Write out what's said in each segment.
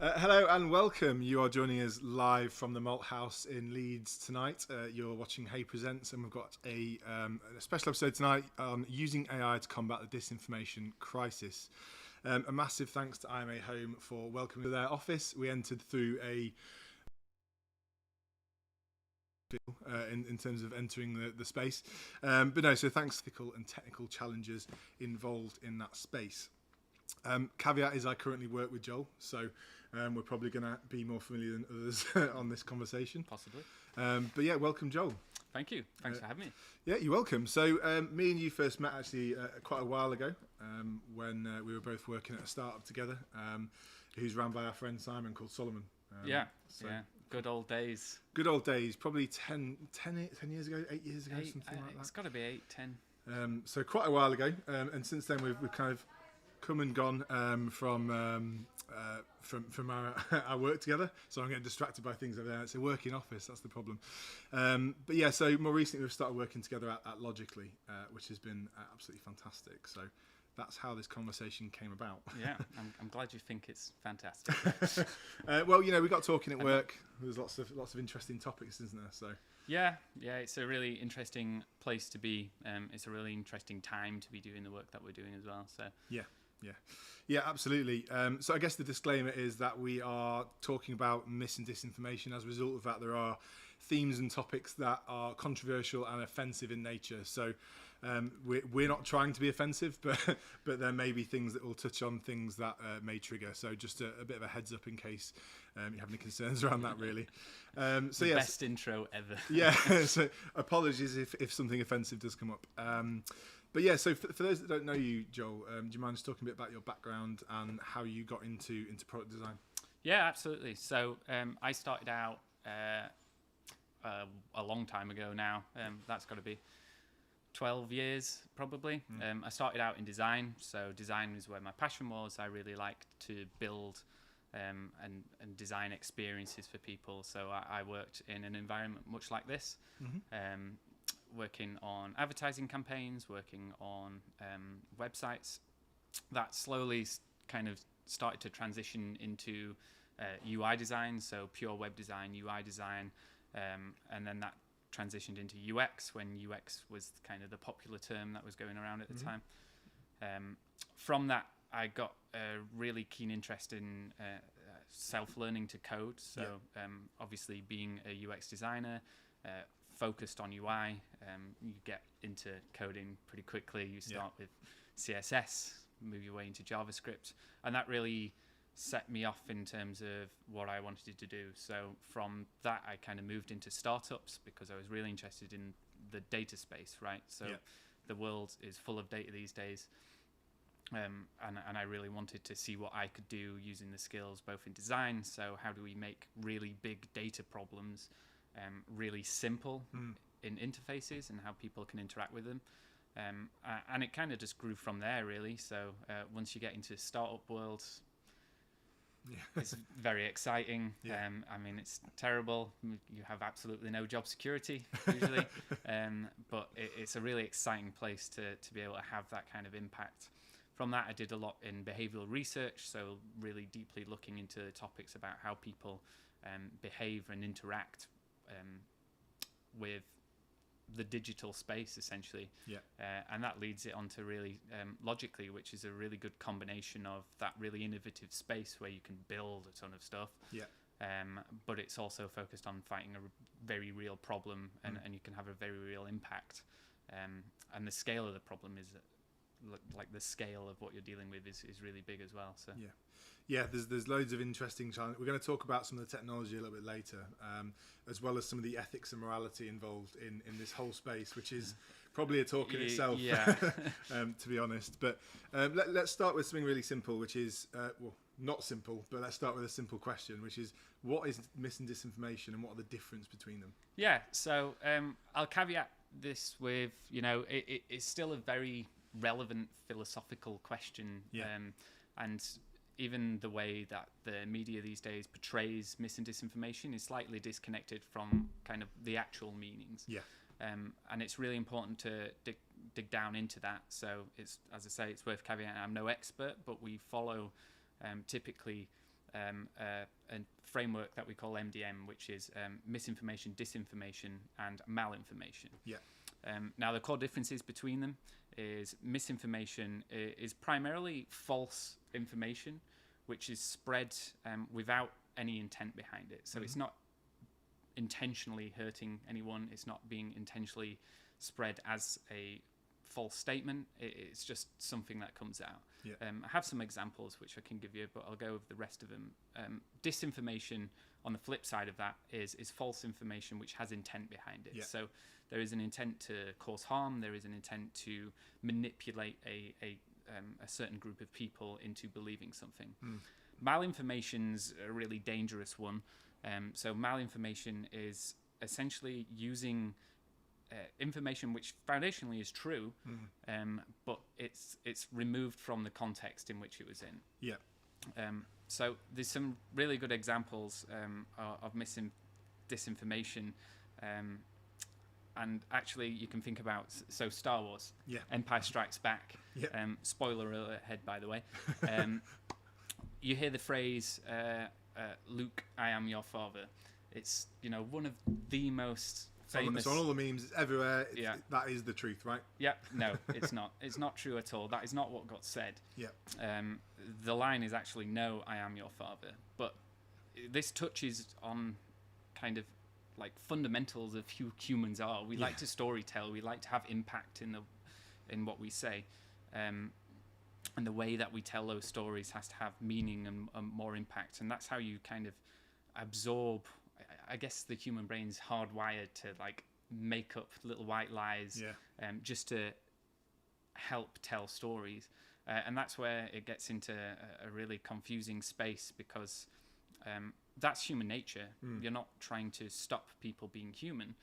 Hello and welcome. You are joining us live from the Malt House in Leeds tonight. You're watching Hey Presents, and we've got a special episode tonight on using AI to combat the disinformation crisis. A massive thanks to IMA HOME for welcoming to their office. We entered through in terms of entering the space. But no, so thanks to the and technical challenges involved in that space. Caveat is I currently work with Joel, so we're probably going to be more familiar than others on this conversation. Possibly. But yeah, welcome, Joel. Thank you. Thanks for having me. Yeah, you're welcome. So me and you first met actually quite a while ago when we were both working at a startup together, who's run by our friend Simon, called Solomon. Yeah. Good old days. Good old days, probably 10 years ago, 8 years ago, something like that. It's got to be 8, 10. So quite a while ago, and since then we've kind of come and gone from our work together. So I'm getting distracted by things over there. It's a working office, that's the problem. But yeah, so more recently we've started working together at Logically, which has been absolutely fantastic. So that's how this conversation came about. Yeah, I'm glad you think it's fantastic. Well, you know, we got talking at work. There's lots of interesting topics, isn't there? So yeah, it's a really interesting place to be. It's a really interesting time to be doing the work that we're doing as well. So yeah, absolutely. So I guess the disclaimer is that we are talking about mis and disinformation. As a result of that, there are themes and topics that are controversial and offensive in nature. So we're not trying to be offensive, but there may be things that will touch on things that may trigger. So just a bit of a heads up in case you have any concerns around that, really. So yes, best intro ever. Yeah, so apologies if something offensive does come up. But yeah, so for those that don't know you, Joel, do you mind just talking a bit about your background and how you got into product design? Yeah, absolutely. So I started out a long time ago now. That's got to be 12 years probably. I started out in design, so design was where my passion was. I really liked to build and design experiences for people. So I worked in an environment much like this. Working on advertising campaigns, working on websites. That slowly kind of started to transition into UI design, so pure web design, UI design, and then that transitioned into UX when UX was kind of the popular term that was going around at the time. From that, I got a really keen interest in self-learning to code. So obviously being a UX designer, focused on UI, you get into coding pretty quickly. You start with CSS, move your way into JavaScript, and that really set me off in terms of what I wanted to do. So from that, I kind of moved into startups because I was really interested in the data space, right? So the world is full of data these days, and I really wanted to see what I could do using the skills both in design. So how do we make really big data problems really simple in interfaces and how people can interact with them. And it kind of just grew from there, really. So once you get into startup world, it's very exciting. I mean, it's terrible. You have absolutely no job security usually, but it's a really exciting place to be able to have that kind of impact. From that, I did a lot in behavioral research, so really deeply looking into topics about how people behave and interact with the digital space, essentially. And that leads it onto really Logically, which is a really good combination of that really innovative space where you can build a ton of stuff, but it's also focused on fighting a very real problem, and you can have a very real impact, and the scale of the problem is like the scale of what you're dealing with is really big as well. So there's loads of interesting challenges. We're going to talk about some of the technology a little bit later, as well as some of the ethics and morality involved in this whole space, which is probably a talk in itself, to be honest. But let's start with something really simple, which is not simple, but let's start with a simple question, which is, what is mis and disinformation, and what are the difference between them? So I'll caveat this with, it's still a very relevant philosophical question, and even the way that the media these days portrays mis and disinformation is slightly disconnected from kind of the actual meanings. And it's really important to dig down into that. So it's, as I say, it's worth caveating. I'm no expert, but we follow typically a framework that we call MDM, which is misinformation, disinformation, and malinformation. Yeah. Now, the core differences between them is misinformation is primarily false information, which is spread without any intent behind it. So it's not intentionally hurting anyone. It's not being intentionally spread as a false statement. It's just something that comes out. Yeah. I have some examples which I can give you, but I'll go over the rest of them. Disinformation, on the flip side of that, is false information which has intent behind it. Yeah. So there is an intent to cause harm. There is an intent to manipulate a certain group of people into believing something. Malinformation's a really dangerous one. So malinformation is essentially using information which foundationally is true, but it's removed from the context in which it was in. Yeah. So there's some really good examples of disinformation, and actually you can think about Star Wars, Empire Strikes Back. Yeah. Spoiler ahead, by the way. You hear the phrase, "Luke, I am your father." It's one of the most famous. So on all the memes, it's everywhere. That is the truth, right? Yeah, no, it's not. It's not true at all. That is not what got said. Yeah. The line is actually, "No, I am your father." But this touches on kind of like fundamentals of who humans are. We like to storytell. We like to have impact in what we say. And the way that we tell those stories has to have meaning and more impact. And that's how you kind of absorb. I guess the human brain's hardwired to like make up little white lies, just to help tell stories. And that's where it gets into a really confusing space, because that's human nature. You're not trying to stop people being human,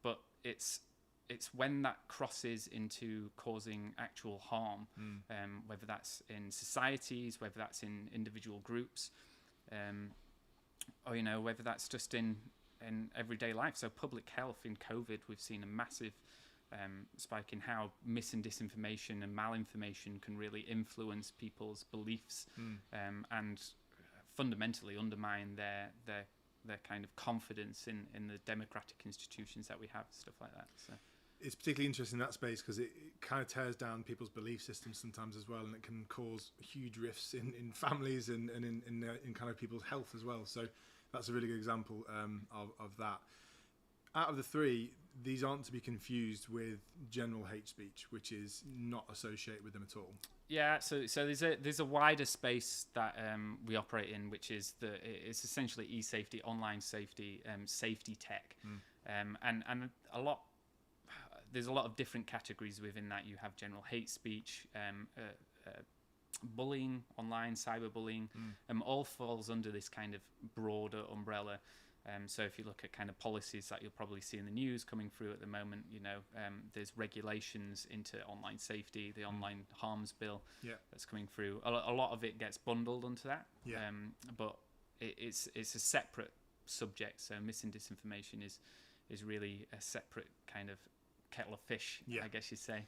but it's when that crosses into causing actual harm, whether that's in societies, whether that's in individual groups, or whether that's just in everyday life. So public health in COVID, we've seen a massive spike in how mis and disinformation and malinformation can really influence people's beliefs, and fundamentally undermine their kind of confidence in the democratic institutions that we have, stuff like that. So it's particularly interesting in that space because it kind of tears down people's belief systems sometimes as well, and it can cause huge rifts in families and in kind of people's health as well. So that's a really good example of that. Out of the three, these aren't to be confused with general hate speech, which is not associated with them at all. Yeah, so there's a wider space that we operate in, which is it's essentially e-safety, online safety, safety tech, and there's a lot of different categories within that. You have general hate speech, bullying online, cyberbullying, all falls under this kind of broader umbrella. So if you look at kind of policies that you'll probably see in the news coming through at the moment, there's regulations into online safety, the online harms bill that's coming through. A lot of it gets bundled onto that, but it's a separate subject. So mis and disinformation is really a separate kind of kettle of fish, I guess you'd say.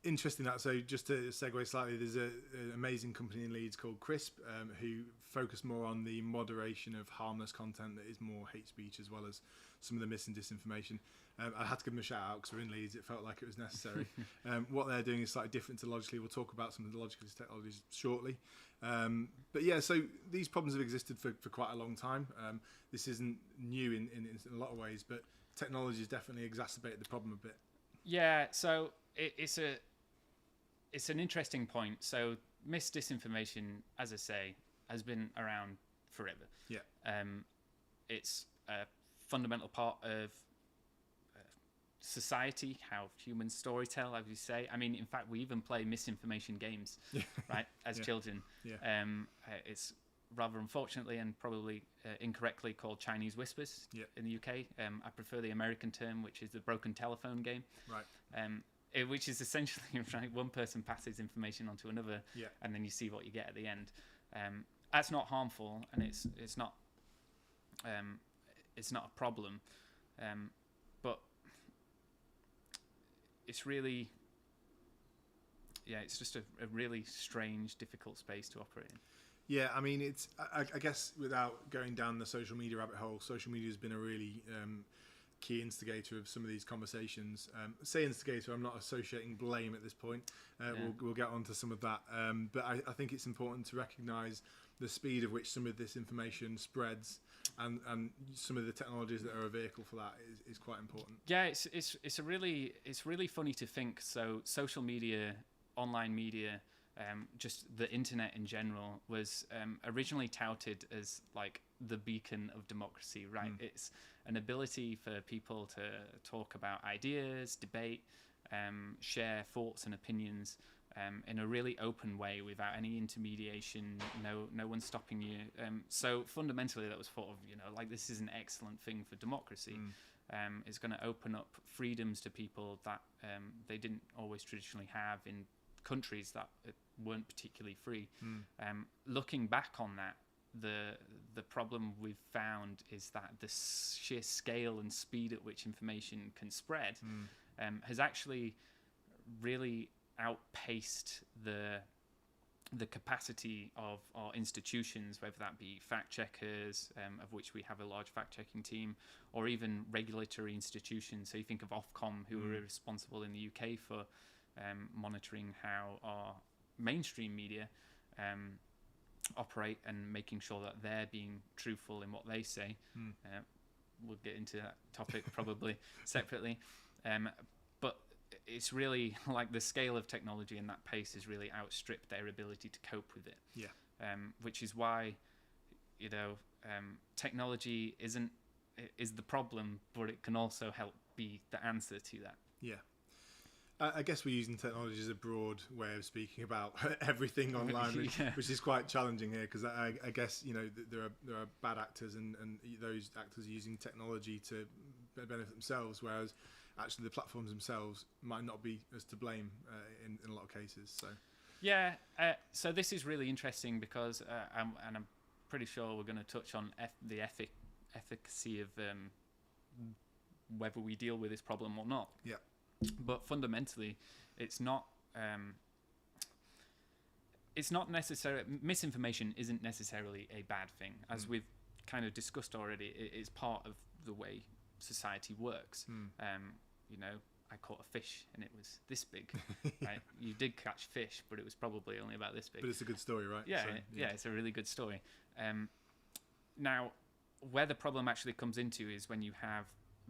Interesting that. So just to segue slightly, there's an amazing company in Leeds called Crisp, who focus more on the moderation of harmless content that is more hate speech, as well as some of the mis and disinformation. I had to give them a shout out because we're in Leeds. It felt like it was necessary. What they're doing is slightly different to Logically. We'll talk about some of the Logically technologies shortly. But yeah, so these problems have existed for quite a long time. This isn't new in a lot of ways, but technology has definitely exacerbated the problem a bit. Yeah, so it's an interesting point. So disinformation, as I say, has been around forever. Yeah. It's a fundamental part of society, how humans storytell, as you say. I mean, in fact, we even play misinformation games, right, as children. Yeah. It's rather unfortunately and probably incorrectly called Chinese whispers in the UK. I prefer the American term, which is the broken telephone game. Right. Which is essentially right, one person passes information onto another, and then you see what you get at the end. That's not harmful, and it's not a problem, but it's really it's just a really strange, difficult space to operate in. Yeah, I mean, I guess without going down the social media rabbit hole, social media has been a really key instigator of some of these conversations. Say instigator, I'm not associating blame at this point. We'll get onto some of that. But I think it's important to recognise the speed of which some of this information spreads, and some of the technologies that are a vehicle for that is quite important. Yeah, it's really funny to think. So social media, online media, just the internet in general was originally touted as like the beacon of democracy, right? It's an ability for people to talk about ideas, debate, share thoughts and opinions in a really open way without any intermediation. No one stopping you. So fundamentally, that was thought of, like, this is an excellent thing for democracy. It's going to open up freedoms to people that they didn't always traditionally have in countries that weren't particularly free. Looking back on that, the problem we've found is that the sheer scale and speed at which information can spread has actually really outpaced the capacity of our institutions, whether that be fact checkers, of which we have a large fact checking team, or even regulatory institutions. So you think of Ofcom, who are responsible in the UK for monitoring how our mainstream media operate and making sure that they're being truthful in what they say. We'll get into that topic probably separately. But it's really like the scale of technology and that pace has really outstripped their ability to cope with it. Yeah. Which is why, technology is the problem, but it can also help be the answer to that. Yeah. I guess we're using technology as a broad way of speaking about everything online, which is quite challenging here, because I guess there are bad actors and those actors are using technology to benefit themselves, whereas actually the platforms themselves might not be as to blame in a lot of cases. So yeah, so this is really interesting because I'm pretty sure we're going to touch on the efficacy of whether we deal with this problem or not. Yeah. But fundamentally, it's not necessarily, misinformation isn't necessarily a bad thing. As we've kind of discussed already, it is part of the way society works. I caught a fish and it was this big. Right? You did catch fish, but it was probably only about this big. But it's a good story, right? Yeah, it's a really good story. Now, where the problem actually comes into is when you have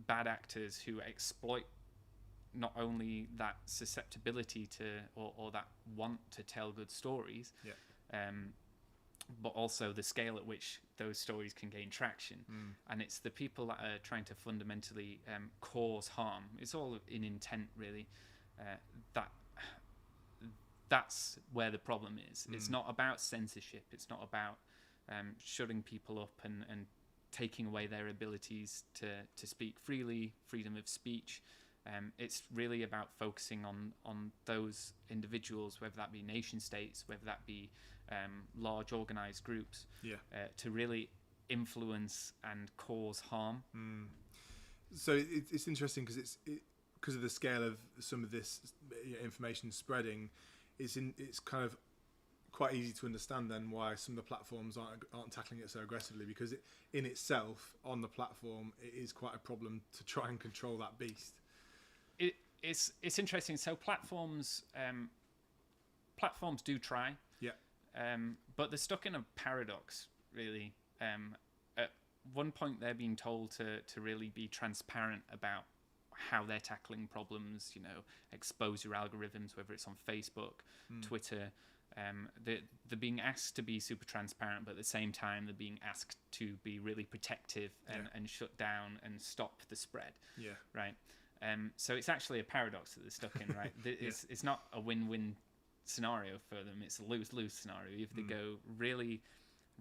bad actors who exploit not only that susceptibility to or that want to tell good stories, but also the scale at which those stories can gain traction. And it's the people that are trying to fundamentally cause harm. It's all in intent, really. That's where the problem is. It's not about censorship. It's not about shutting people up and taking away their abilities to speak freely, freedom of speech. It's really about focusing on those individuals, whether that be nation states, whether that be large organized groups, to really influence and cause harm. So it's interesting because of the scale of some of this information spreading. It's kind of quite easy to understand then why some of the platforms aren't tackling it so aggressively, because in itself on the platform it is quite a problem to try and control that beast. It's interesting. So platforms do try, but they're stuck in a paradox, really. At one point, they're being told to really be transparent about how they're tackling problems. Expose your algorithms, whether it's on Facebook, Twitter. They're being asked to be super transparent, but at the same time, they're being asked to be really protective and shut down and stop the spread. Yeah. Right. So it's actually a paradox that they're stuck in, right? It's not a win-win scenario for them. It's a lose-lose scenario. If they go really,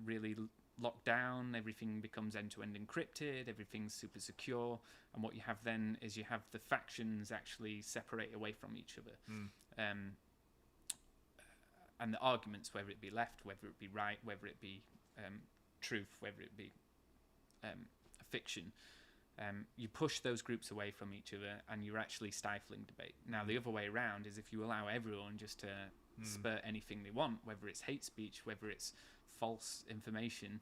really locked down, everything becomes end-to-end encrypted, everything's super secure, and what you have then is you have the factions actually separate away from each other. And the arguments, whether it be left, whether it be right, whether it be truth, whether it be fiction, you push those groups away from each other, and you're actually stifling debate. Now, the other way around is if you allow everyone just to spurt anything they want, whether it's hate speech, whether it's false information,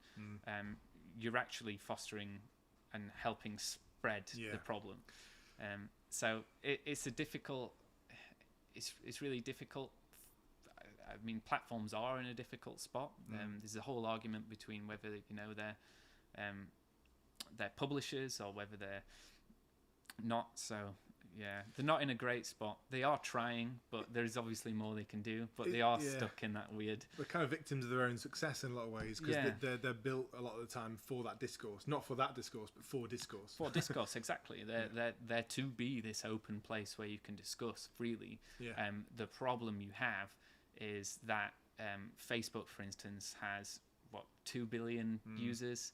you're actually fostering and helping spread the problem. So it's a difficult. It's really difficult. I mean, platforms are in a difficult spot. There's a whole argument between whether they're publishers or whether they're not. So yeah, they're not in a great spot. They are trying, but there's obviously more they can do. But they are stuck in that weird. They're kind of victims of their own success in a lot of ways, because they're built a lot of the time for that discourse, not for that discourse, but for discourse. For discourse, exactly. They're to be this open place where you can discuss freely. Yeah. The problem you have is that Facebook, for instance, has 2 billion users,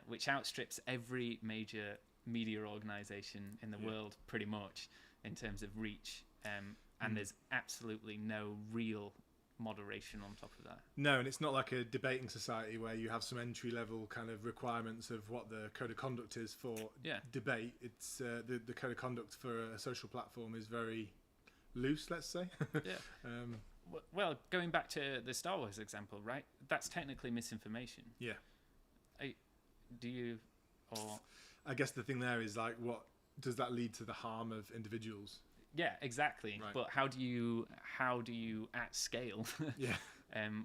which outstrips every major media organization in the world pretty much in terms of reach, and there's absolutely no real moderation on top of that. No, and it's not like a debating society where you have some entry level kind of requirements of what the code of conduct is for debate. It's the code of conduct for a social platform is very loose, let's say. Well, going back to the Star Wars example, right? That's technically misinformation. Yeah. I guess the thing there is, like, what does that lead to the harm of individuals? Yeah, exactly. Right. But how do you at scale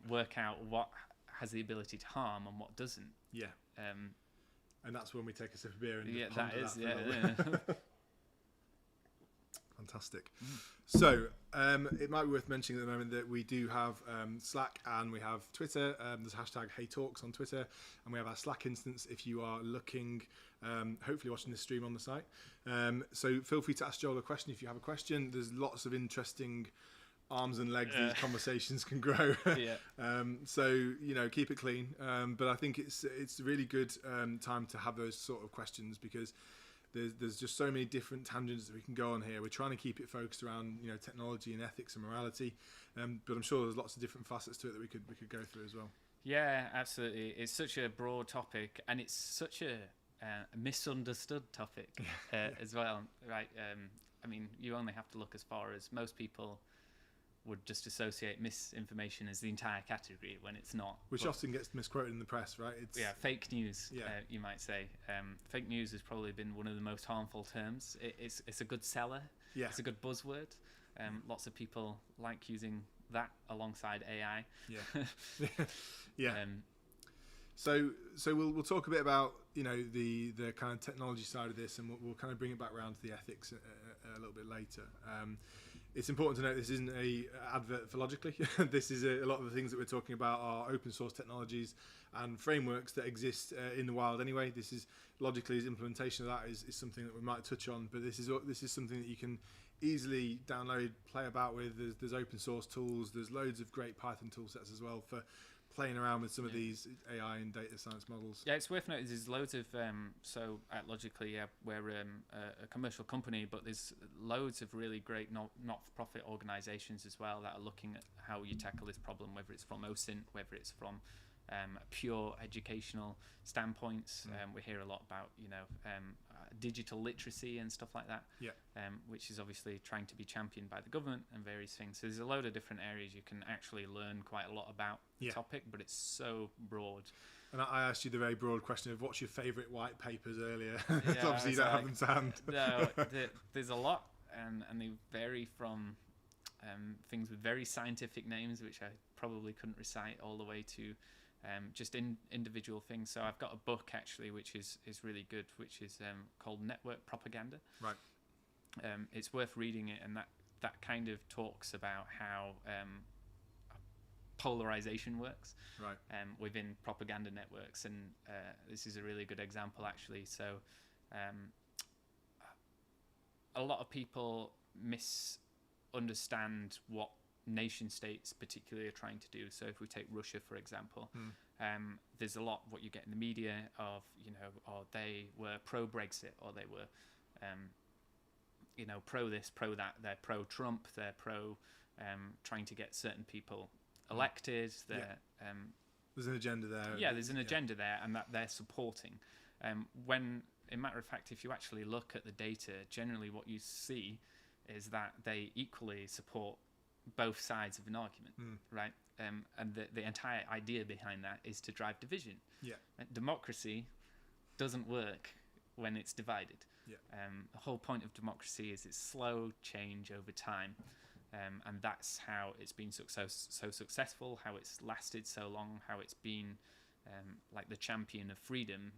work out what has the ability to harm and what doesn't? Yeah. And that's when we take a sip of beer and Fantastic. So it might be worth mentioning at the moment that we do have Slack and we have Twitter. There's hashtag HeyTalks on Twitter, and we have our Slack instance if you are looking, hopefully watching this stream on the site. So feel free to ask Joel a question if you have a question. There's lots of interesting arms and legs these conversations can grow. So keep it clean. But I think it's a really good time to have those sort of questions, because there's just so many different tangents that we can go on here. We're trying to keep it focused around technology and ethics and morality, but I'm sure there's lots of different facets to it that we could go through as well. Yeah, absolutely. It's such a broad topic, and it's such a misunderstood topic as well, right? I mean, you only have to look as far as most people would just associate misinformation as the entire category when it's not. Which often gets misquoted in the press, right? It's fake news, you might say. Fake news has probably been one of the most harmful terms. It's a good seller. Yeah. It's a good buzzword. Lots of people like using that alongside AI. Yeah. So we'll talk a bit about the kind of technology side of this, and we'll kind of bring it back around to the ethics a little bit later. It's important to note this isn't a advert for Logically. This is a lot of the things that we're talking about are open source technologies and frameworks that exist in the wild anyway. This is Logically's implementation of that is something that we might touch on, but this is something that you can easily download, play about with. There's open source tools. There's loads of great Python tool sets as well for playing around with some of these AI and data science models. Yeah, it's worth noting there's loads of so at Logically, we're a commercial company, but there's loads of really great not-for-profit organisations as well that are looking at how you tackle this problem, whether it's from OSINT, whether it's from pure educational standpoints. We hear a lot about digital literacy and stuff like that, which is obviously trying to be championed by the government and various things. So there's a load of different areas you can actually learn quite a lot about the topic, but it's so broad. And I asked you the very broad question of what's your favourite white papers earlier. Obviously you don't have them to hand. No, there's a lot, and they vary from things with very scientific names, which I probably couldn't recite, all the way to just individual things. So I've got a book actually which is really good, which is called Network Propaganda. Right. It's worth reading it, and that kind of talks about how polarization works within propaganda networks, and this is a really good example actually. So a lot of people misunderstand what nation states particularly are trying to do. So if we take Russia for example, there's a lot what you get in the media of or they were pro Brexit, or they were pro this, pro that. They're pro Trump, they're pro trying to get certain people elected. There's an agenda there. There's an agenda there, and that they're supporting. When in matter of fact, if you actually look at the data, generally what you see is that they equally support both sides of an argument, right? And the entire idea behind that is to drive division. Yeah. Democracy doesn't work when it's divided. Yeah. The whole point of democracy is it's slow change over time. And that's how it's been so successful, how it's lasted so long, how it's been like the champion of freedom.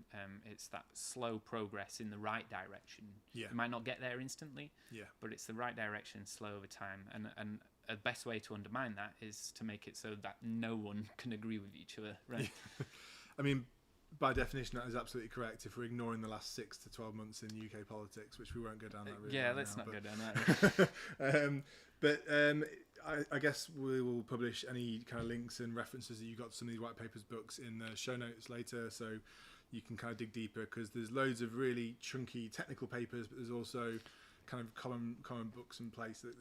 It's that slow progress in the right direction. Yeah. You might not get there instantly, Yeah. but it's the right direction, slow over time. And a best way to undermine that is to make it so that no one can agree with each other, right? I mean, by definition, that is absolutely correct. If we're ignoring the last 6 to 12 months in UK politics, which we won't go down that route. Yeah, right let's now, not go down that route. I guess we will publish any kind of links and references that you got to some of these white papers books in the show notes later, so you can kind of dig deeper, because there's loads of really chunky technical papers, but there's also kind of common books in place that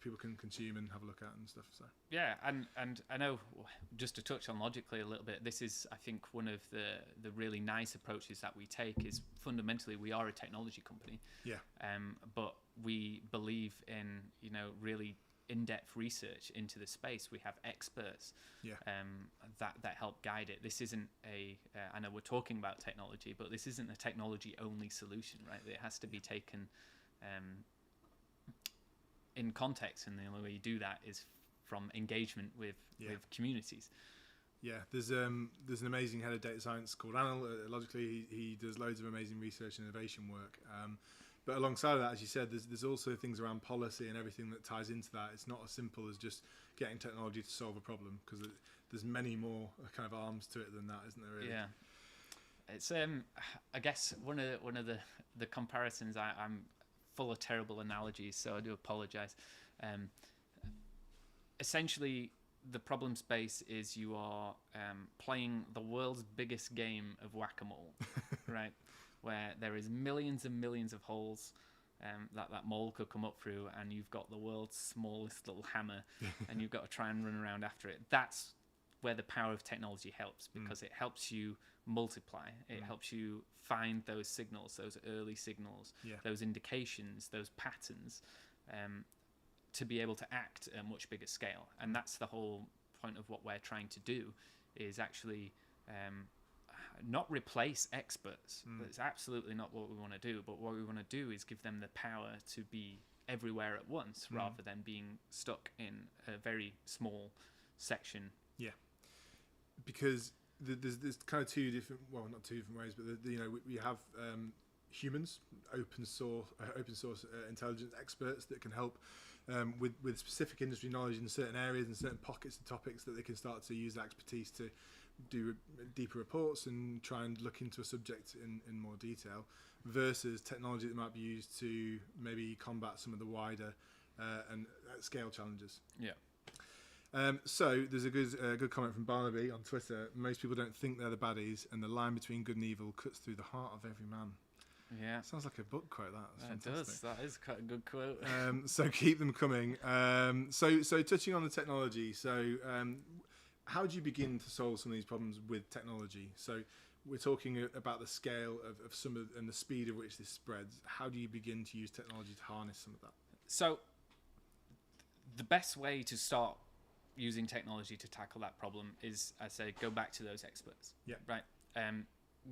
people can consume and have a look at and stuff. So yeah, and I know, just to touch on logically a little bit, this is, I think, one of the really nice approaches that we take is fundamentally we are a technology company. Yeah. But we believe in, you know, really in-depth research into the space. We have experts that help guide it. This isn't I know we're talking about technology, but this isn't a technology only solution, right? It has to be taken in context, and the only way you do that is from engagement with communities. Yeah, there's an amazing head of data science called Anil. Logically, he does loads of amazing research and innovation work. But alongside of that, as you said, there's also things around policy and everything that ties into that. It's not as simple as just getting technology to solve a problem, because there's many more kind of arms to it than that, isn't there? Really? Yeah. It's I guess one of the comparisons, I'm full of terrible analogies, so I do apologize. Essentially, the problem space is you are playing the world's biggest game of whack-a-mole, right? Where there is millions and millions of holes that mole could come up through, and you've got the world's smallest little hammer, and you've got to try and run around after it. That's where the power of technology helps, because it helps you multiply. It helps you find those signals, those early signals, those indications, those patterns, to be able to act at a much bigger scale. And that's the whole point of what we're trying to do, is actually not replace experts. That's absolutely not what we want to do. But what we want to do is give them the power to be everywhere at once, rather than being stuck in a very small section. Yeah, because there's kind of two different, well, not two different ways, but we have humans, open source intelligence experts that can help with specific industry knowledge in certain areas and certain pockets of topics, that they can start to use that expertise to do deeper reports and try and look into a subject in more detail, versus technology that might be used to maybe combat some of the wider and scale challenges. Yeah. So there's a good comment from Barnaby on Twitter. Most people don't think they're the baddies, and the line between good and evil cuts through the heart of every man. Yeah, sounds like a book quote. It does. That is quite a good quote. So keep them coming. So touching on the technology. So how do you begin to solve some of these problems with technology? So we're talking about the scale of some of and the speed at which this spreads. How do you begin to use technology to harness some of that? So the best way to start using technology to tackle that problem is, I say, go back to those experts. Yeah. Right.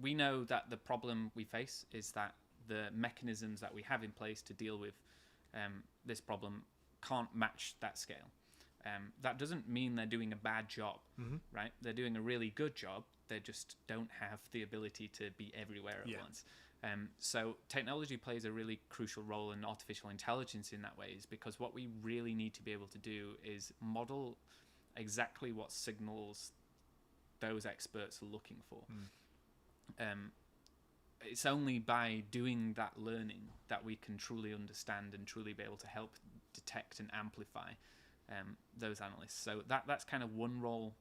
We know that the problem we face is that the mechanisms that we have in place to deal with this problem can't match that scale. That doesn't mean they're doing a bad job, right? They're doing a really good job. They just don't have the ability to be everywhere at once. So technology plays a really crucial role in artificial intelligence in that way, is because what we really need to be able to do is model exactly what signals those experts are looking for. It's only by doing that learning that we can truly understand and truly be able to help detect and amplify those analysts. So that's kind of one role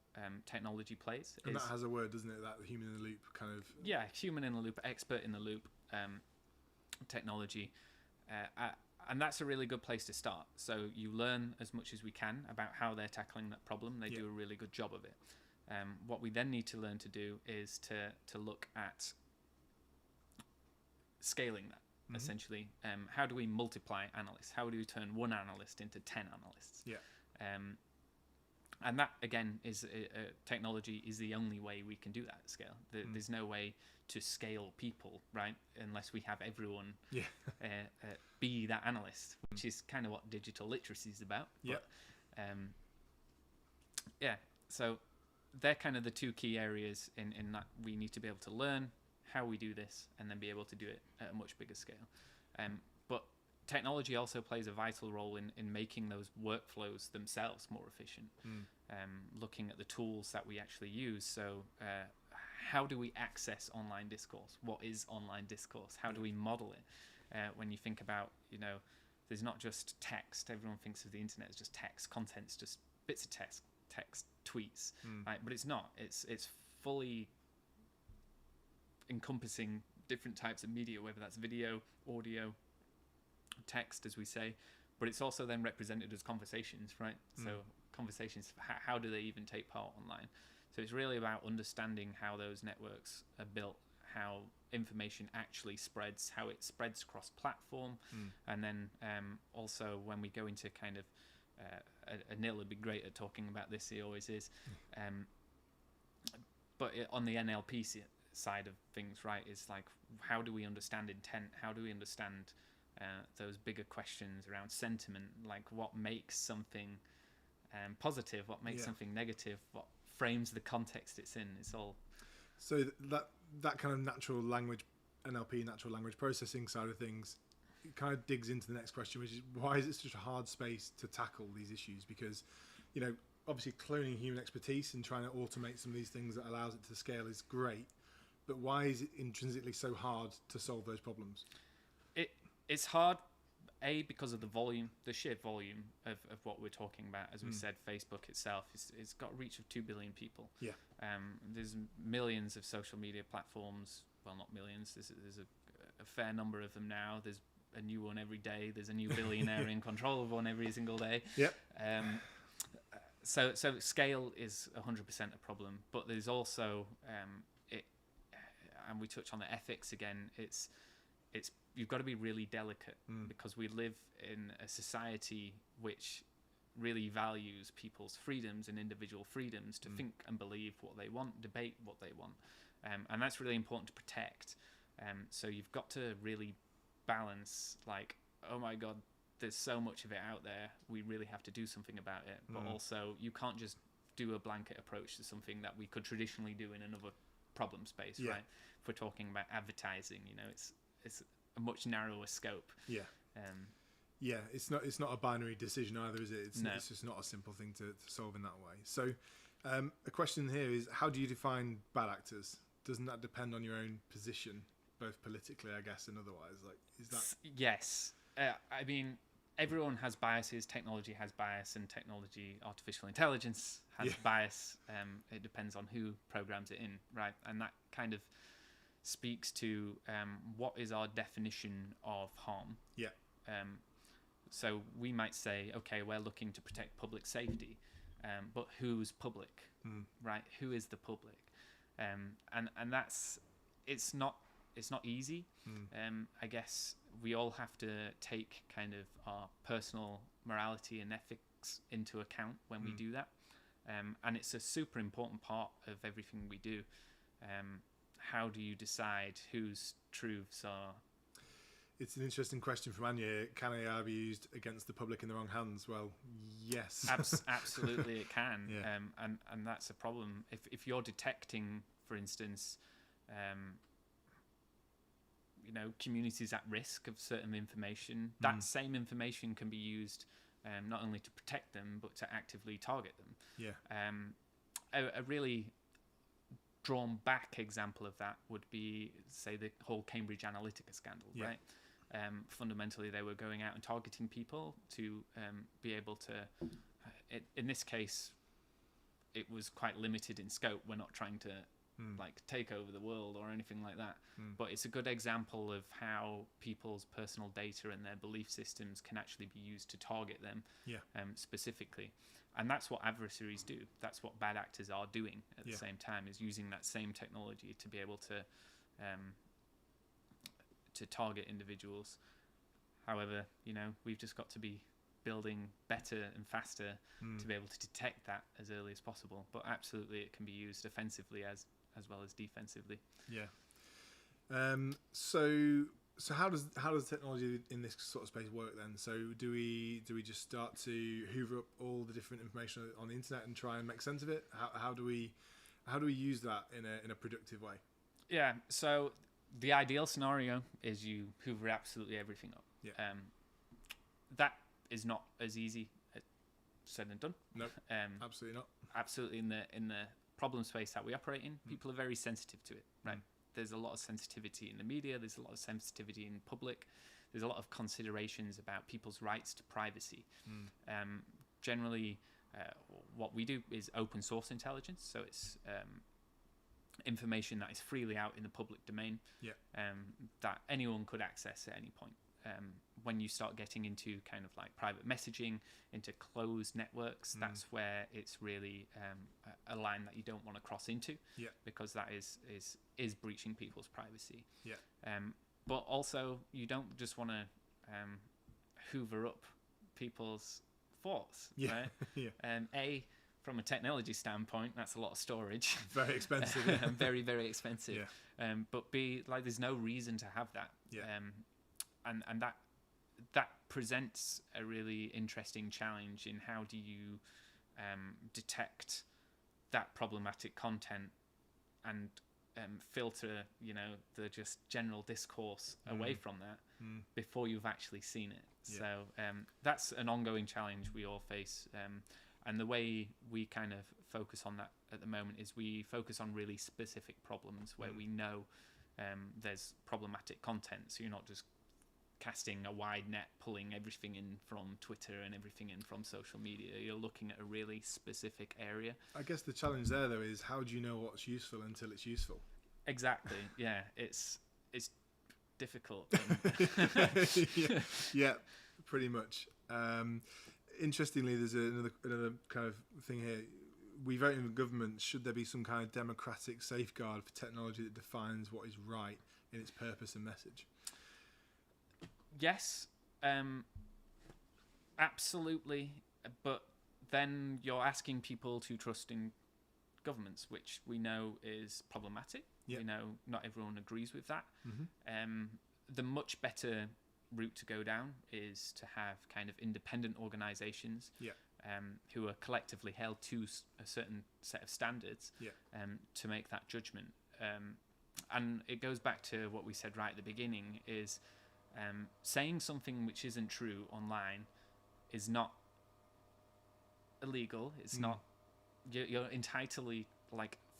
technology plays. And that has a word, doesn't it? That human in the loop kind of... Yeah, human in the loop, expert in the loop technology. And that's a really good place to start. So you learn as much as we can about how they're tackling that problem. They do a really good job of it. What we then need to learn to do is to look at scaling that, essentially. How do we multiply analysts? How do we turn one analyst into 10 analysts? Yeah. And that, again, is technology is the only way we can do that at scale. There's no way to scale people, right, unless we have everyone be that analyst, which is kind of what digital literacy is about. Yeah. So they're kind of the two key areas in that we need to be able to learn how we do this and then be able to do it at a much bigger scale. But technology also plays a vital role in making those workflows themselves more efficient, looking at the tools that we actually use. So how do we access online discourse? What is online discourse? How do we model it? When you think about, there's not just text. Everyone thinks of the internet as just text. Content's just bits of text, tweets, right? But it's not. It's fully encompassing different types of media, whether that's video, audio, text, as we say, but it's also then represented as conversations, right? So conversations, how do they even take part online? So it's really about understanding how those networks are built, how information actually spreads, how it spreads cross platform, and then also when we go into kind of Anil would be great at talking about this, he always is, but on the NLP side of things, right, is like, how do we understand intent? How do we understand those bigger questions around sentiment, like what makes something positive, what makes something negative, what frames the context it's in. It's all so that kind of natural language, NLP, natural language processing side of things, it kind of digs into the next question, which is, why is it such a hard space to tackle these issues? Because obviously cloning human expertise and trying to automate some of these things that allows it to scale is great, but why is it intrinsically so hard to solve those problems? It's hard, because of the sheer volume of what we're talking about. As we said, Facebook itself, it's got a reach of 2 billion people. Yeah. There's millions of social media platforms. Well, not millions. There's a fair number of them now. There's a new one every day. There's a new billionaire in control of one every single day. Yep. So scale is 100% a problem, but there's also and we touch on the ethics again. It's you've got to be really delicate, because we live in a society which really values people's freedoms and individual freedoms to think and believe what they want, debate what they want, and that's really important to protect. So you've got to really balance, like, oh my God, there's so much of it out there, we really have to do something about it, but also you can't just do a blanket approach to something that we could traditionally do in another problem space, right? If we're talking about advertising, it's a much narrower scope. It's not a binary decision either, is it? It's just not a simple thing to solve in that way. So a question here is, how do you define bad actors? Doesn't that depend on your own position, both politically, I guess, and otherwise? Like, is that... Yes. I mean, everyone has biases. Technology has bias, and artificial intelligence has bias. It depends on who programs it in, right? And that kind of speaks to what is our definition of harm. So we might say, okay, we're looking to protect public safety, but who's public, right? Who is the public? And that's, it's not easy. I guess we all have to take kind of our personal morality and ethics into account when we do that, and it's a super important part of everything we do. How do you decide whose truths are... It's an interesting question from Anya here. Can AI be used against the public in the wrong hands? Well, yes. Absolutely it can. And that's a problem. If you're detecting, for instance, communities at risk of certain information, that same information can be used not only to protect them, but to actively target them. A really drawn back example of that would be, say, the whole Cambridge Analytica scandal, right? Fundamentally, they were going out and targeting people to be able to, in this case, it was quite limited in scope. We're not trying to take over the world or anything like that, but it's a good example of how people's personal data and their belief systems can actually be used to target them specifically. And that's what adversaries do. That's what bad actors are doing at the same time, is using that same technology to be able to target individuals. However, we've just got to be building better and faster to be able to detect that as early as possible. But absolutely, it can be used offensively as well as defensively. Yeah. So how does technology in this sort of space work then? So do we just start to hoover up all the different information on the internet and try and make sense of it? How do we use that in a productive way? Yeah. So the ideal scenario is you hoover absolutely everything up. Yeah. That is not as easy said and done. No, absolutely not. Absolutely, in the problem space that we operate in, people are very sensitive to it, right? There's a lot of sensitivity in the media. There's a lot of sensitivity in public. There's a lot of considerations about people's rights to privacy. Generally, what we do is open source intelligence, so it's information that is freely out in the public domain, that anyone could access at any point. When you start getting into kind of like private messaging, into closed networks, that's where it's really a line that you don't want to cross into, because that is breaching people's privacy. But also, you don't just want to hoover up people's thoughts, right? From a technology standpoint, that's a lot of storage. Very expensive. Very, very expensive. But B, like, there's no reason to have that. And that presents a really interesting challenge in how do you detect that problematic content and filter, the just general discourse away from that before you've actually seen it. So that's an ongoing challenge we all face. And the way we kind of focus on that at the moment is we focus on really specific problems where we know there's problematic content. So you're not just casting a wide net, pulling everything in from Twitter and everything in from social media. You're looking at a really specific area. I guess the challenge there, though, is how do you know what's useful until it's useful? Exactly. Yeah, it's difficult. Yeah, pretty much. Interestingly, there's another kind of thing here. We vote in the government. Should there be some kind of democratic safeguard for technology that defines what is right in its purpose and message? Yes, absolutely. But then you're asking people to trust in governments, which we know is problematic. We know not everyone agrees with that. The much better route to go down is to have kind of independent organisations who are collectively held to a certain set of standards to make that judgment. And it goes back to what we said right at the beginning, is saying something which isn't true online is not illegal. It's not, you're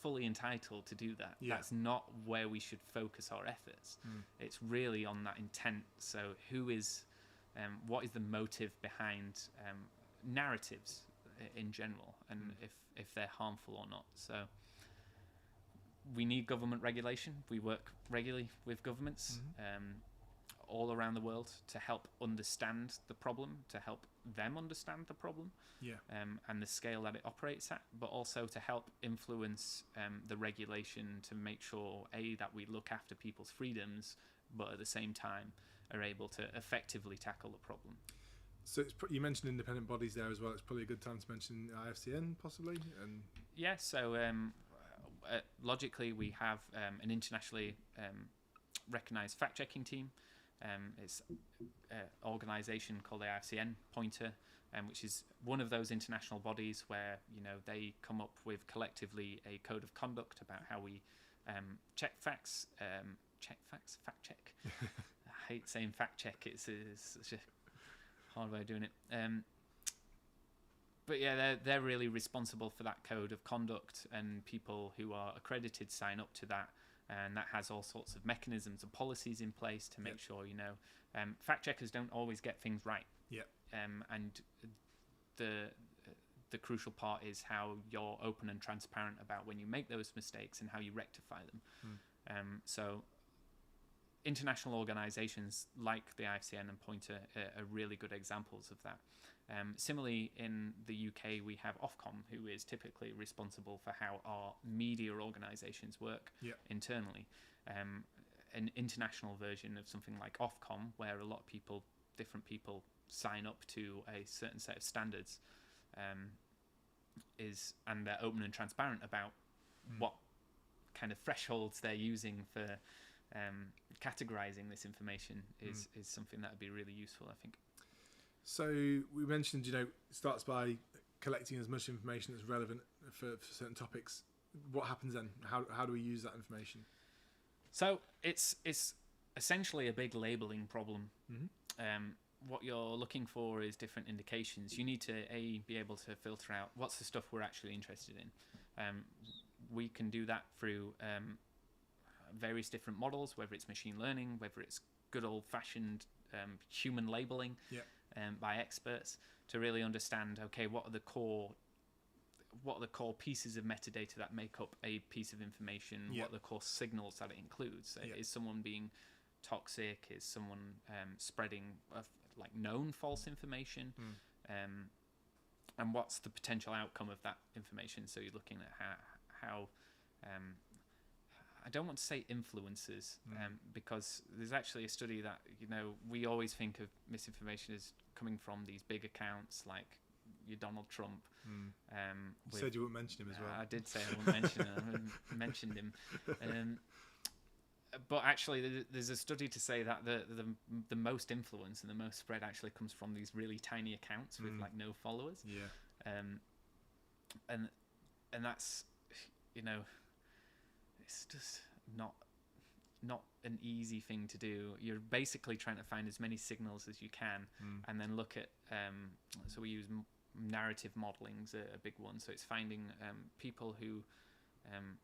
fully entitled to do that. That's not where we should focus our efforts. It's really on that intent. So what is the motive behind narratives in general, and if they're harmful or not. So we need government regulation. We work regularly with governments all around the world to help understand the problem, to help them understand the problem, and the scale that it operates at, but also to help influence the regulation to make sure, that we look after people's freedoms, but at the same time are able to effectively tackle the problem. So you mentioned independent bodies there as well. It's probably a good time to mention IFCN possibly. So logically, we have an internationally recognised fact-checking team. It's an organisation called the IFCN Pointer, which is one of those international bodies where they come up with collectively a code of conduct about how we fact check. I hate saying fact check. It's such a hard way of doing it. But they're really responsible for that code of conduct, and people who are accredited sign up to that. And that has all sorts of mechanisms and policies in place to make sure, fact checkers don't always get things right. And the crucial part is how you're open and transparent about when you make those mistakes and how you rectify them. So international organisations like the IFCN and Pointer are really good examples of that. Similarly, in the UK, we have Ofcom, who is typically responsible for how our media organisations work internally. an international version of something like Ofcom, where a lot of people, different people, sign up to a certain set of standards, and they're open and transparent about what kind of thresholds they're using for categorizing this information is something that would be really useful, I think. So we mentioned, it starts by collecting as much information as relevant for certain topics. What happens then? How do we use that information? So it's essentially a big labeling problem. What you're looking for is different indications. You need to be able to filter out what's the stuff we're actually interested in. We can do that through various different models, whether it's machine learning, whether it's good old-fashioned human labeling by experts, to really understand, okay, what are the core pieces of metadata that make up a piece of information, what are the core signals that it includes. Is someone being toxic? Is someone spreading known false information? And what's the potential outcome of that information? So you're looking at how I don't want to say influences, because there's actually a study that, we always think of misinformation as coming from these big accounts like your Donald Trump. You said you wouldn't mention him as well. I did say I wouldn't mention him. I mentioned him. But actually, there's a study to say that the most influence and the most spread actually comes from these really tiny accounts with no followers. And that's, it's just not an easy thing to do. You're basically trying to find as many signals as you can, and then look at. So we use narrative modeling's a big one. So it's finding people who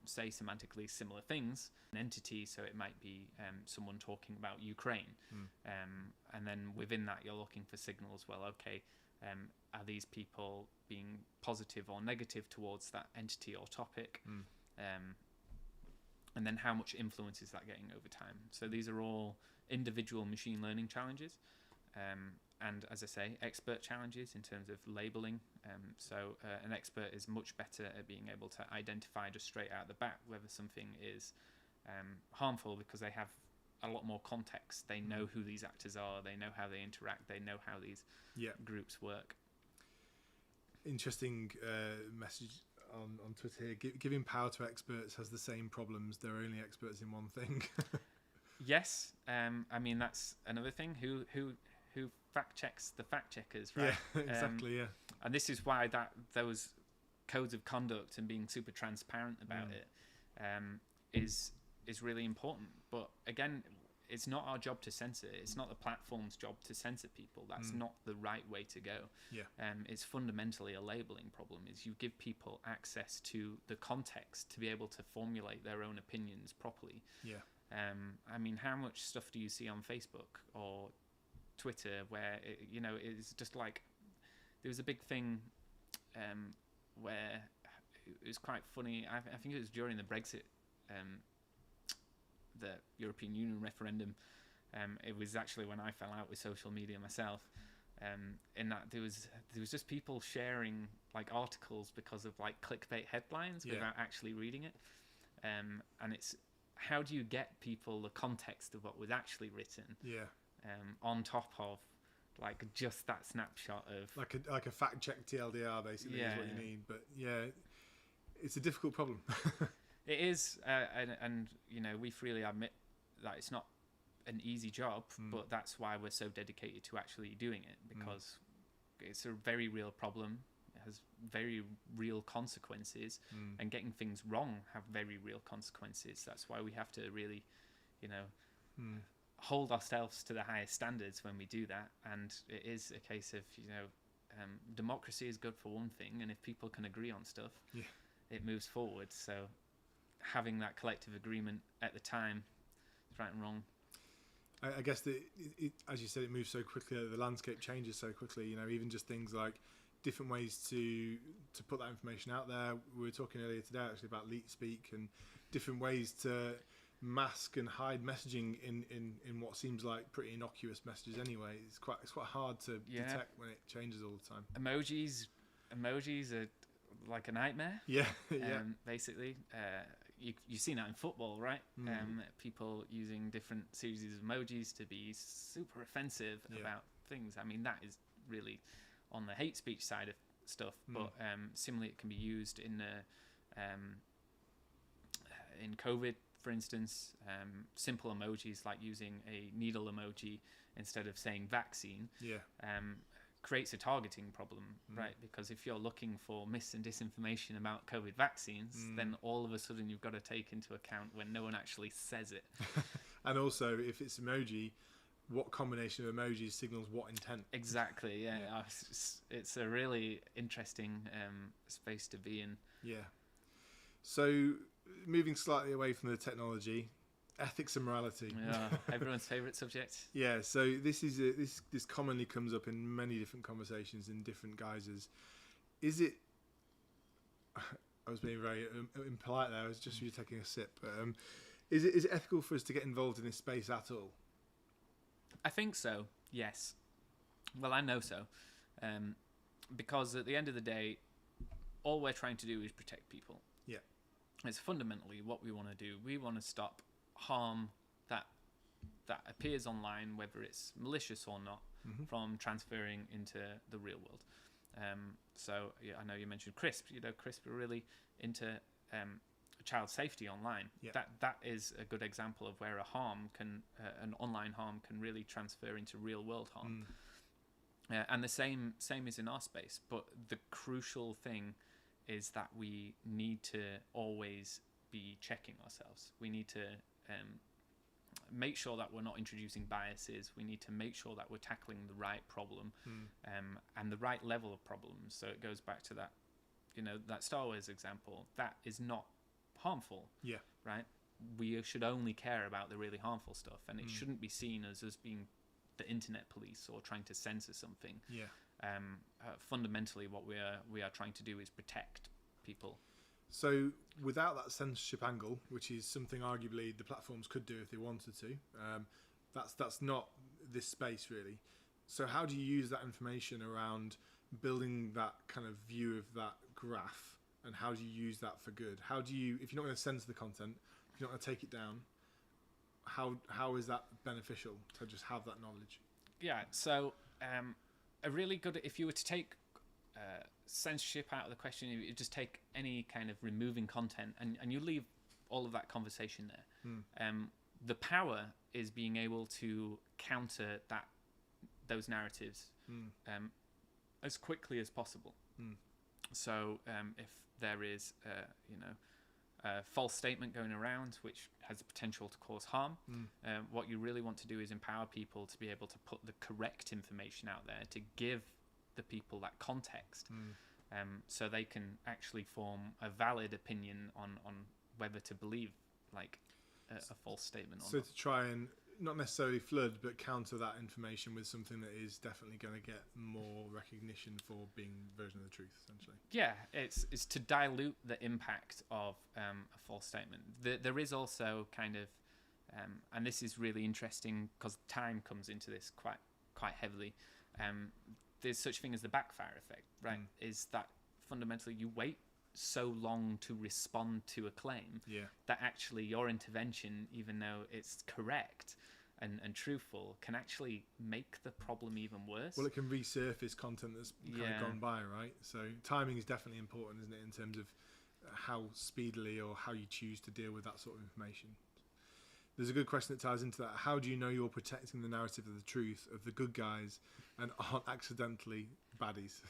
say semantically similar things, an entity. So it might be someone talking about Ukraine, and then within that you're looking for signals. Well, okay, are these people being positive or negative towards that entity or topic? And then how much influence is that getting over time? So these are all individual machine learning challenges. And as I say, expert challenges in terms of labeling. So an expert is much better at being able to identify just straight out the bat whether something is harmful, because they have a lot more context. They know who these actors are. They know how they interact. They know how these groups work. Interesting message on Twitter here. Giving power to experts has the same problems. They're only experts in one thing. Yes. I mean, that's another thing. Who fact checks the fact checkers, right? Yeah, exactly. And this is why those codes of conduct and being super transparent about it is really important. But again, it's not our job to censor. It's not the platform's job to censor people. That's not the right way to go. It's fundamentally a labeling problem. Is you give people access to the context to be able to formulate their own opinions properly. I mean, how much stuff do you see on Facebook or Twitter where it's just like, there was a big thing where it was quite funny. I think it was during the Brexit, the European Union referendum. It was actually when I fell out with social media myself. In that there was just people sharing articles because of clickbait headlines without actually reading it. And it's, how do you get people the context of what was actually written? On top of just that snapshot of like a fact check TLDR basically is what you need. But it's a difficult problem. It is, and we freely admit that it's not an easy job, but that's why we're so dedicated to actually doing it, because it's a very real problem. It has very real consequences, and getting things wrong have very real consequences. That's why we have to really, hold ourselves to the highest standards when we do that. And it is a case of, democracy is good for one thing, and if people can agree on stuff, it moves forward. So having that collective agreement at the time is right and wrong. I guess as you said, it moves so quickly. The landscape changes so quickly. Even just things like different ways to put that information out there. We were talking earlier today actually about leak speak and different ways to mask and hide messaging in what seems like pretty innocuous messages anyway. It's quite hard to detect when it changes all the time. Emojis are like a nightmare. Yeah. Basically, you've seen that in football, right? People using different series of emojis to be super offensive about things. I mean, that is really on the hate speech side of stuff, but similarly it can be used in COVID, for instance. Simple emojis like using a needle emoji instead of saying vaccine creates a targeting problem, right? Because if you're looking for mis and disinformation about COVID vaccines, then all of a sudden you've got to take into account when no one actually says it. And also, if it's emoji, what combination of emojis signals what intent? Exactly, yeah. It's a really interesting space to be in. Yeah. So, moving slightly away from the technology, ethics and morality. Yeah, everyone's favourite subject. Yeah, so this is this commonly comes up in many different conversations in different guises. Is it? I was being very impolite there. I was just really taking a sip. Is it ethical for us to get involved in this space at all? I think so. Yes. Well, I know so, because at the end of the day, all we're trying to do is protect people. Yeah. It's fundamentally what we want to do. We want to stop harm that appears online, whether it's malicious or not, from transferring into the real world. So yeah, I know you mentioned CRISP. CRISP are really into child safety online. Yeah. That is a good example of where an online harm can really transfer into real world harm. And the same is in our space. But the crucial thing is that we need to always be checking ourselves. We need to make sure that we're not introducing biases. We need to make sure that we're tackling the right problem and the right level of problems. So it goes back to that Star Wars example. That is not harmful. Yeah. Right? We should only care about the really harmful stuff, and it shouldn't be seen as us being the internet police or trying to censor something. Yeah. Fundamentally, what we are trying to do is protect people. So without that censorship angle, which is something arguably the platforms could do if they wanted to, that's not this space really. So how do you use that information around building that kind of view of that graph, and how do you use that for good? How do you, if you're not going to censor the content, if you're not going to take it down, how is that beneficial to just have that knowledge? Yeah, so a really good, if you were to take censorship out of the question, you just take any kind of removing content and you leave all of that conversation there. The power is being able to counter those narratives as quickly as possible. So if there is a false statement going around which has the potential to cause harm, what you really want to do is empower people to be able to put the correct information out there, to give the people that context, so they can actually form a valid opinion on whether to believe a false statement or not. So to try and not necessarily flood, but counter that information with something that is definitely going to get more recognition for being a version of the truth, essentially. Yeah, it's to dilute the impact of a false statement. There is also kind of, and this is really interesting because time comes into this quite heavily. There's such thing as the backfire effect, right? Is that fundamentally you wait so long to respond to a claim that actually your intervention, even though it's correct and truthful, can actually make the problem even worse. Well, it can resurface content that's kind of gone by, right? So timing is definitely important, isn't it, in terms of how speedily or how you choose to deal with that sort of information. There's a good question that ties into that. How do you know you're protecting the narrative of the truth of the good guys and aren't accidentally baddies?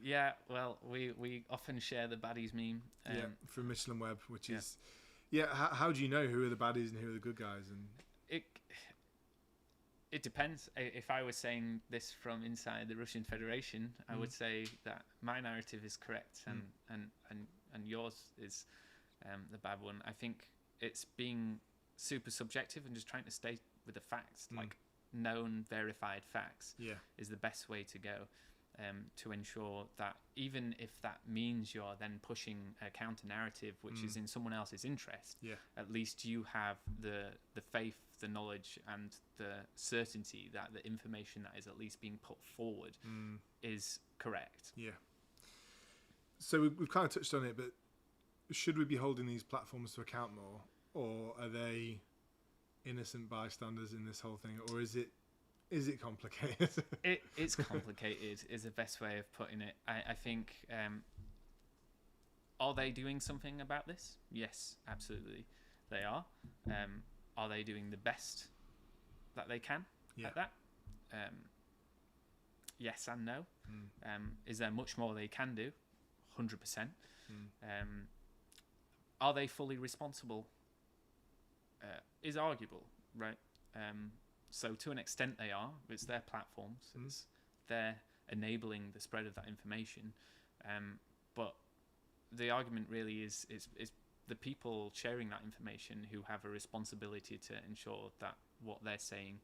Yeah, well, we often share the baddies meme. From Michelin Web, which is... Yeah, how do you know who are the baddies and who are the good guys? And it depends. If I was saying this from inside the Russian Federation, I would say that my narrative is correct and yours is the bad one. I think it's being super subjective and just trying to stay with the facts, like known, verified facts is the best way to go. To ensure that even if that means you're then pushing a counter narrative which is in someone else's interest, at least you have the faith, the knowledge, and the certainty that the information that is at least being put forward is correct. Yeah. So we've kind of touched on it, but should we be holding these platforms to account more, or are they innocent bystanders in this whole thing, or is it complicated? It's complicated is the best way of putting it. I think, are they doing something about this? Yes, absolutely they are. Are they doing the best that they can at that? Yes and no. Is there much more they can do? 100%. Are they fully responsible? Is arguable, right? So to an extent they are. It's their platforms. They're enabling the spread of that information. But the argument really is the people sharing that information who have a responsibility to ensure that what they're saying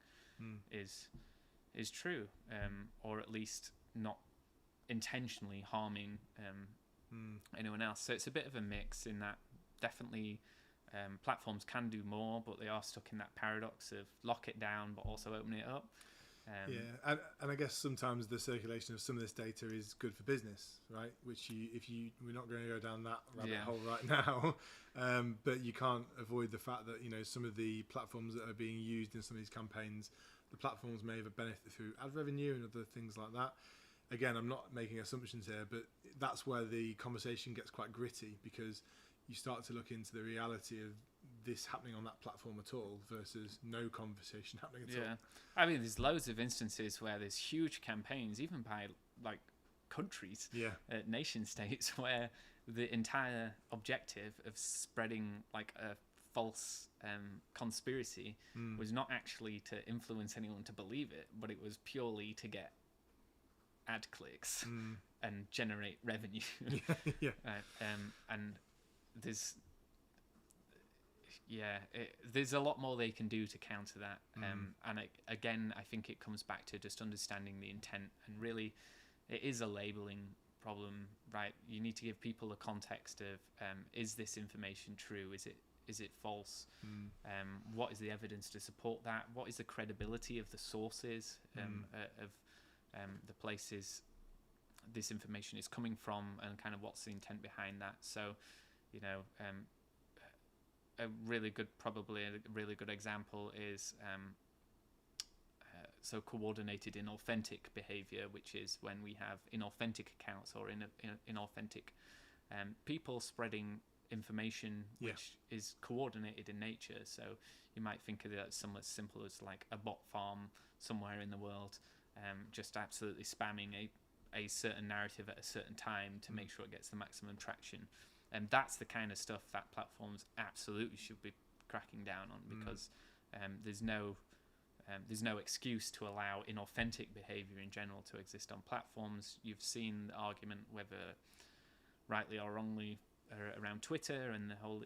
is true, or at least not intentionally harming anyone else. So it's a bit of a mix in that definitely platforms can do more, but they are stuck in that paradox of lock it down but also open it up. And I guess sometimes the circulation of some of this data is good for business, right? Which we're not going to go down that rabbit hole right now, but you can't avoid the fact that some of the platforms that are being used in some of these campaigns, the platforms may have a benefit through ad revenue and other things like that. Again, I'm not making assumptions here, but that's where the conversation gets quite gritty, because you start to look into the reality of this happening on that platform at all versus no conversation happening at all. I mean, there's loads of instances where there's huge campaigns, even by like countries, nation states, where the entire objective of spreading like a false conspiracy was not actually to influence anyone to believe it, but it was purely to get ad clicks and generate revenue. And there's a lot more they can do to counter that. And again, I think it comes back to just understanding the intent, and really it is a labeling problem, right? You need to give people a context of is this information true? Is it false? What is the evidence to support that? What is the credibility of the sources of the places this information is coming from, and kind of what's the intent behind that? So, a really good example is so coordinated inauthentic behavior, which is when we have inauthentic accounts or inauthentic people spreading information which is coordinated in nature. So you might think of it as somewhat simple as like a bot farm somewhere in the world, just absolutely spamming a certain narrative at a certain time to make sure it gets the maximum traction. And that's the kind of stuff that platforms absolutely should be cracking down on, because there's no excuse to allow inauthentic behavior in general to exist on platforms. You've seen the argument, whether rightly or wrongly, around Twitter and the whole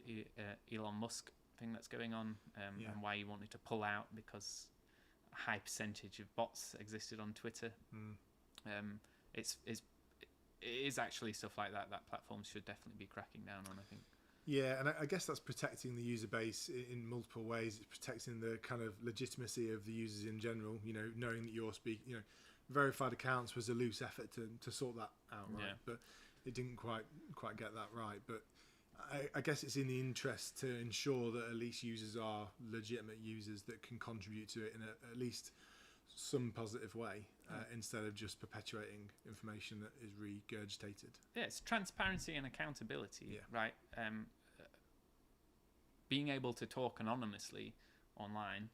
Elon Musk thing that's going on, and why he wanted to pull out because a high percentage of bots existed on Twitter. It is actually stuff like that platforms should definitely be cracking down on, I think. Yeah, and I guess that's protecting the user base in multiple ways. It's protecting the kind of legitimacy of the users in general, knowing that you're speaking, verified accounts was a loose effort to sort that out, right? But it didn't quite get that right. But I guess it's in the interest to ensure that at least users are legitimate users that can contribute to it in at least some positive way, instead of just perpetuating information that is regurgitated. Yeah, it's transparency and accountability, right? Being able to talk anonymously online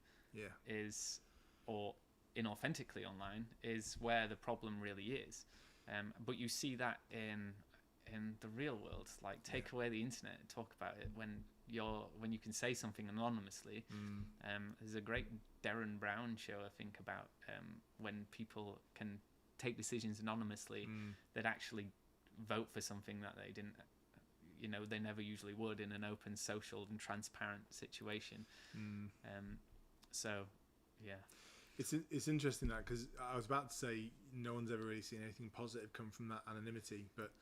is, or inauthentically online, is where the problem really is. But you see that in the real world. Like, take away the internet and talk about it when you can say something anonymously. There's a great Darren Brown show, I think, about when people can take decisions anonymously that actually vote for something that they didn't, they never usually would in an open, social and transparent situation. It's interesting that, because I was about to say no one's ever really seen anything positive come from that anonymity, but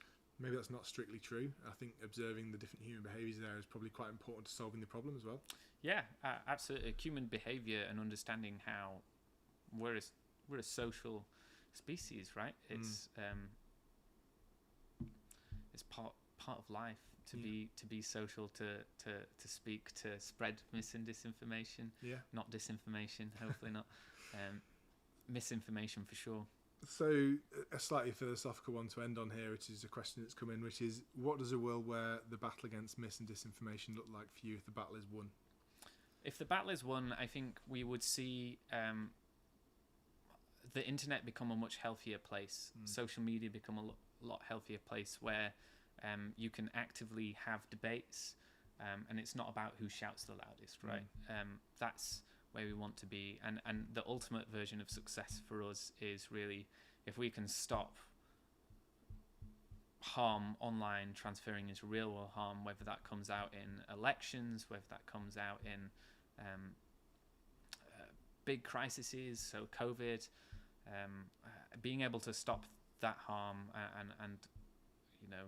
maybe that's not strictly true. I think observing the different human behaviours there is probably quite important to solving the problem as well. Yeah, absolutely. Human behaviour and understanding how we're a social species, right? It's part part of life to be social, to speak, to spread mis and disinformation. Not disinformation, hopefully not. Misinformation for sure. So a slightly philosophical one to end on here, which is a question that's come in, which is, what does a world where the battle against mis and disinformation look like for you if the battle is won? If the battle is won, I think we would see the internet become a much healthier place. Social media become a lot healthier place where you can actively have debates, and it's not about who shouts the loudest, right? That's where we want to be, and the ultimate version of success for us is really if we can stop harm online transferring into real world harm, whether that comes out in elections, whether that comes out in big crises, so COVID, being able to stop that harm and you know,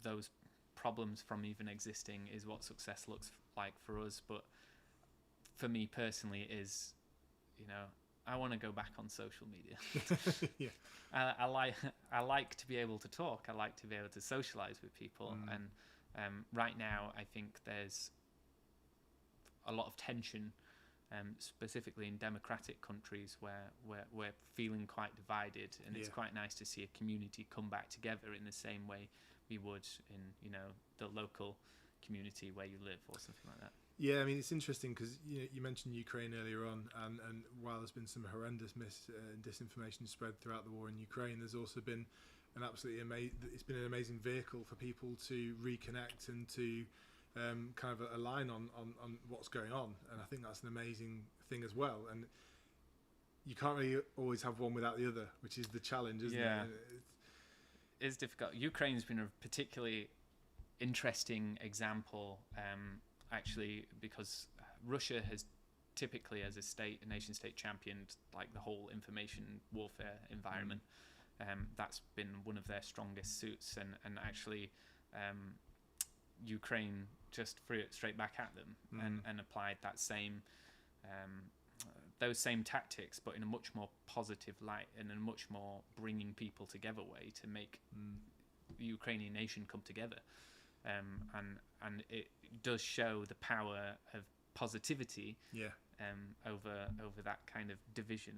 those problems from even existing is what success looks like for us. But for me personally is, you know, I want to go back on social media. I like to be able to talk. I like to be able to socialize with people. And right now, I think there's a lot of tension, specifically in democratic countries where we're feeling quite divided. And it's quite nice to see a community come back together in the same way we would in, you know, the local community where you live or something like that. Yeah, I mean, it's interesting because you mentioned Ukraine earlier on, and while there's been some horrendous disinformation spread throughout the war in Ukraine, there's also been an absolutely it's been an amazing vehicle for people to reconnect and to kind of align on what's going on, and I think that's an amazing thing as well. And you can't really always have one without the other, which is the challenge, isn't it? It's difficult. Ukraine's been a particularly interesting example. Actually, because Russia has typically, as a nation state, championed like the whole information warfare environment. That's been one of their strongest suits, and actually Ukraine just threw it straight back at them and applied that same those same tactics, but in a much more positive light and in a much more bringing people together way to make the Ukrainian nation come together. And it does show the power of positivity over that kind of division.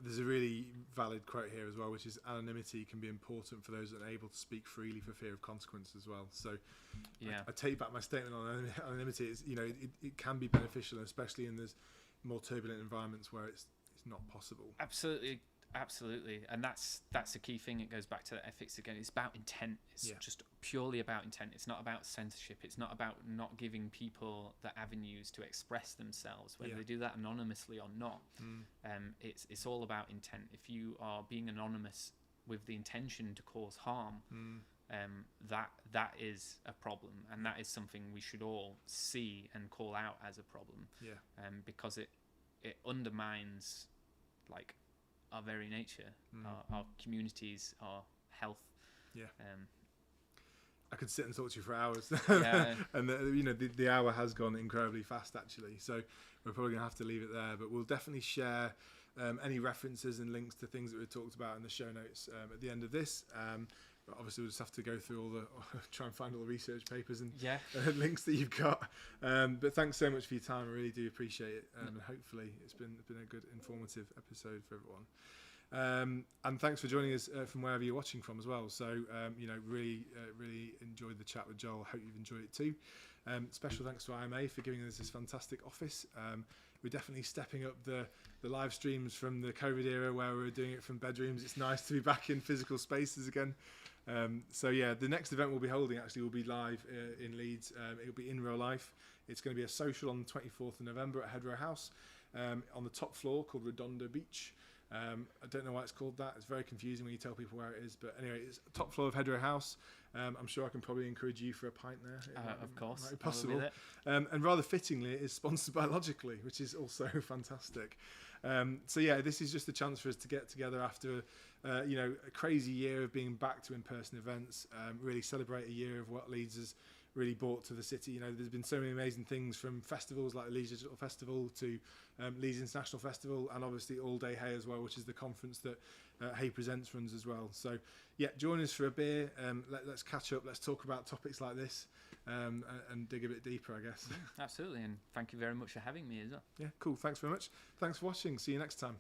There's a really valid quote here as well, which is anonymity can be important for those that are able to speak freely for fear of consequence as well. So I take back my statement on anonymity. It's, you know, it can be beneficial, especially in those more turbulent environments where it's not possible. Absolutely, and that's the key thing. It goes back to the ethics again. It's about intent. It's just purely about intent. It's not about censorship. It's not about not giving people the avenues to express themselves, whether they do that anonymously or not. It's all about intent. If you are being anonymous with the intention to cause harm, that is a problem, and that is something we should all see and call out as a problem. Because it undermines like our very nature, our communities, our health. I could sit and talk to you for hours. And the hour has gone incredibly fast actually, so we're probably gonna have to leave it there, but we'll definitely share any references and links to things that we talked about in the show notes at the end of this. But obviously we'll just have to go through all the try and find all the research papers and links that you've got. But thanks so much for your time. I really do appreciate it. And hopefully it's been a good informative episode for everyone. And thanks for joining us from wherever you're watching from as well. So really enjoyed the chat with Joel. Hope you've enjoyed it too. Special thanks to IMA for giving us this fantastic office. We're definitely stepping up the live streams from the COVID era where we were doing it from bedrooms. It's nice to be back in physical spaces again. The next event we'll be holding actually will be live in Leeds. It'll be in real life. It's going to be a social on the 24th of November at Hedgerow House on the top floor called Redondo Beach. I don't know why it's called that. It's very confusing when you tell people where it is. But anyway, it's top floor of Hedgerow House. I'm sure I can probably encourage you for a pint there. Of course. Might be possible. And rather fittingly, it is sponsored by Logically, which is also fantastic. This is just a chance for us to get together after a crazy year of being back to in-person events, really celebrate a year of what Leeds has really brought to the city. There's been so many amazing things from festivals like the Leeds Digital Festival to Leeds International Festival, and obviously All Day Hay as well, which is the conference that Hay Presents runs as well. So yeah, join us for a beer. Let's catch up. Let's talk about topics like this and dig a bit deeper, I guess. Absolutely, and thank you very much for having me as well. Yeah, cool. Thanks very much. Thanks for watching. See you next time.